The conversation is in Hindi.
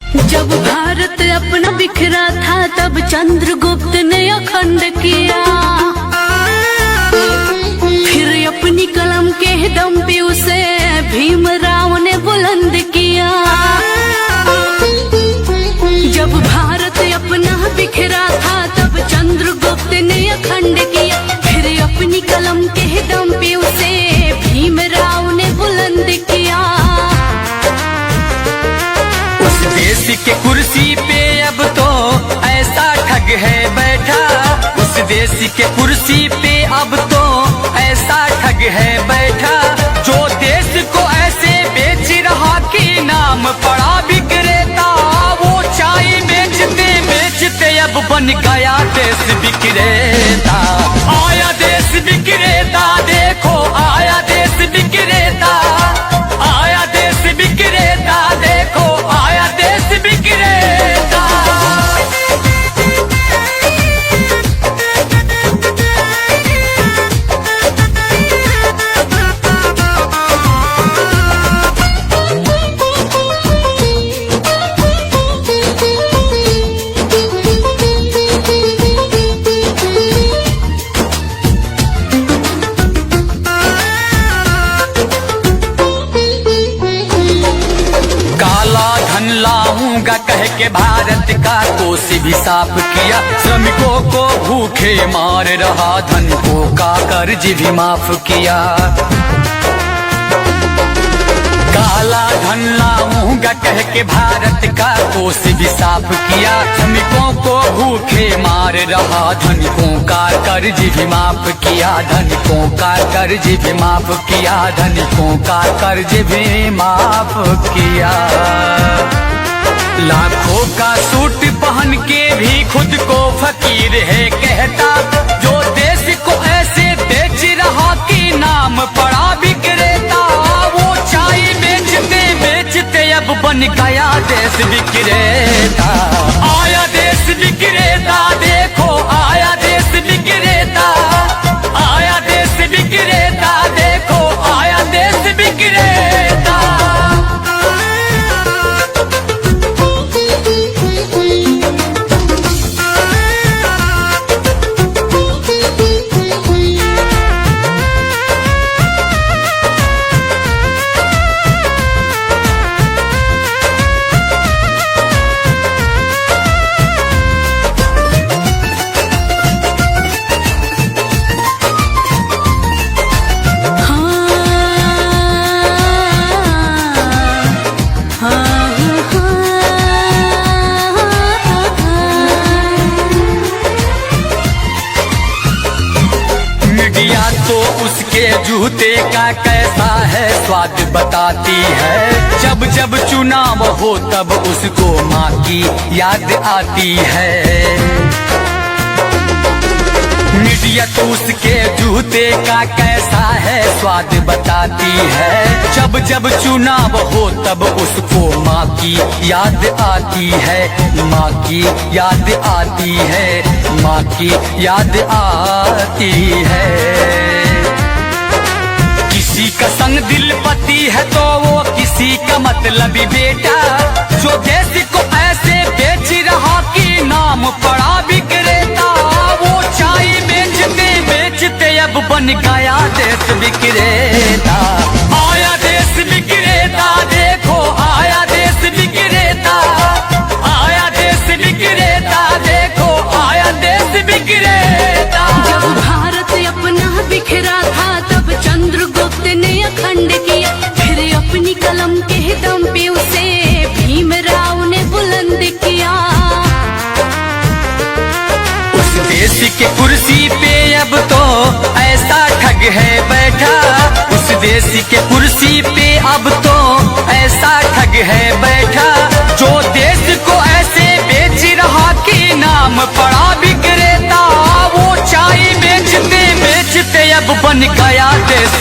जब भारत अपना बिखरा था तब चंद्रगुप्त ने अखंड किया, फिर अपनी कलम के दम पे उसे भीमराव ने बुलंद किया। जब भारत अपना बिखरा था तब चंद्रगुप्त ने अखंड किया, फिर अपनी कलम के दम पे उसे भीमराव ने बुलंद किया। उस देश के कुर्सी पे अब तो ऐसा ठग है बैठा, उस देश के कुर्सी पे अब तो ऐसा ठग है बैठा, जो देश को ऐसे बेच रहा कि नाम पड़ा विक्रेता। वो चाय बेचते बेचते अब बन गया देश विक्रेता। आया देश विक्रेता, देखो आया देश विक्रेता, आया देश विक्रेता, देखो आया देश विक्रेता। लाऊंगा कह के भारत का कोष भी साफ किया, श्रमिकों को भूखे मार रहा, धनिकों का कर्ज भी माफ किया। काला धन लाऊंगा कह के भारत का कोष भी साफ किया, श्रमिकों को भूखे मार रहा, धनिकों का कर्ज भी माफ किया, धनिकों का कर्ज भी माफ किया, धनिकों का कर्ज भी माफ किया। लाखों का सूट पहन के भी खुद को फकीर है कहता, जो देश को ऐसे बेच रहा कि नाम पड़ा विक्रेता। वो चाय बेचते बेचते अब बन गया देश विक्रेता। आया देश विक्रेता, देखो आया देश विक्रेता, आया देश विक्रेता, देखो आया देश विक्रेता। तो उसके जूते का कैसा है स्वाद बताती है, जब जब चुनाव हो तब उसको माँ की याद आती है। मीडिया तो उसके जूते का कैसा है स्वाद बताती है, जब जब चुनाव हो तब उसको माँ की याद आती है, माँ की याद आती है, माँ की याद आती है। किसी का संग दिल पति है तो वो किसी का मतलबी बेटा, जो देश को ऐसे बेच रहा कि नाम पड़ा विक्रेता। वो चाय बेचते बेचते अब बन गया देश विक्रेता। आया देश विक्रेता, देखो आया देश विक्रेता, आया देश विक्रेता, देखो आया देश विक्रेता। जब भारत अपना बिखरा था तब चंद्रगुप्त ने अखंड किया, फिर अपनी कलम के दम पे उसे भीमराव ने बुलंद किया। उस देश के कुर्सी पे अब तो ऐसा ठग है बैठा, उस देश के कुर्सी पे अब तो ऐसा ठग है बैठा, जो देश को ऐसे बेच रहा कि नाम पड़ा विक्रेता। वो चाय बेचते बेचते अब बन गया देश